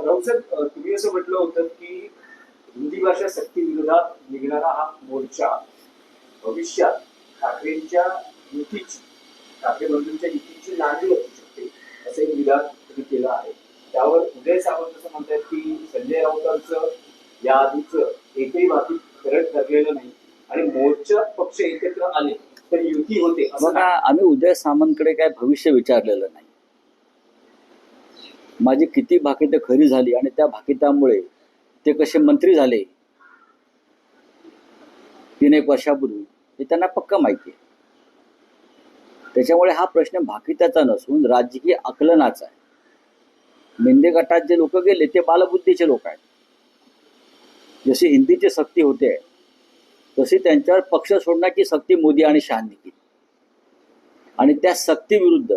राऊत साहेब, तुम्ही असं म्हटलं होतं की हिंदी भाषा सक्ती विरोधात निघणारा हा मोर्चा भविष्यात ठाकरेंच्या युतीची ठाकरे बंधूंच्या युतीची नांदी असू शकते असं एक विधान तुम्ही केलं आहे. त्यावर उदय सामंत असं म्हणतात की संजय राऊतांचं या आधीचं एकही बाबतीत खरं ठरलेलं नाही आणि मोर्चा पक्ष एकत्र आले तर युती होते असं बघा, नाही. आम्ही उदय सामंतकडे काय भविष्य विचारलेलं नाही. माझी किती भाकितं खरी झाली आणि त्या भाकितामुळे ते कसे मंत्री झाले 3-1 वर्षापूर्वी हे त्यांना पक्का माहिती आहे. त्याच्यामुळे हा प्रश्न भाकिताचा नसून राजकीय आकलनाचा आहे. मेंढे गटात जे लोक गेले ते बालबुद्धीचे लोक आहेत. जशी हिंदीची सक्ती होते तशी त्यांच्यावर पक्ष सोडण्याची सक्ती मोदी आणि शहांनी केली आणि त्या सक्तीविरुद्ध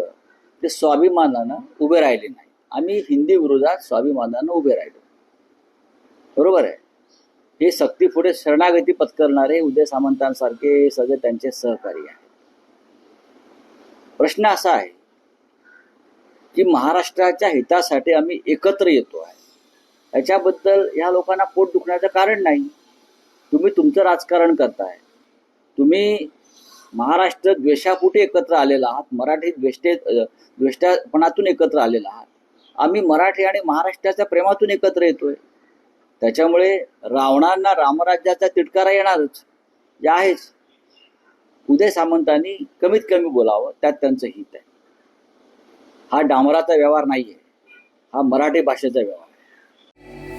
ते स्वाभिमानानं उभे राहिले नाही. आम्ही हिंदी विरोधात स्वाभिमानानं उभे राहिलो. बरोबर आहे. हे सक्तीपुढे शरणागती पत्करणारे उदय सामंतांसारखे सगळे त्यांचे सहकारी आहेत. प्रश्न असा आहे की महाराष्ट्राच्या हितासाठी आम्ही एकत्र येतो आहे. याच्याबद्दल ह्या लोकांना पोट दुखण्याचं कारण नाही. तुम्ही तुमचं राजकारण करताय. तुम्ही महाराष्ट्र द्वेषापोटी एकत्र आलेला आहात. मराठी द्वेष्टापणातून एकत्र आलेला आहात. आम्ही मराठी आणि महाराष्ट्राच्या प्रेमातून एकत्र येतोय. त्याच्यामुळे रावणांना रामराज्याचा तिटकारा येणारच, जे आहेच. उदय सामंतांनी कमीत कमी बोलावं, त्यात त्यांचं हित आहे. हा डांबराचा व्यवहार नाहीये, हा मराठी भाषेचा व्यवहार आहे.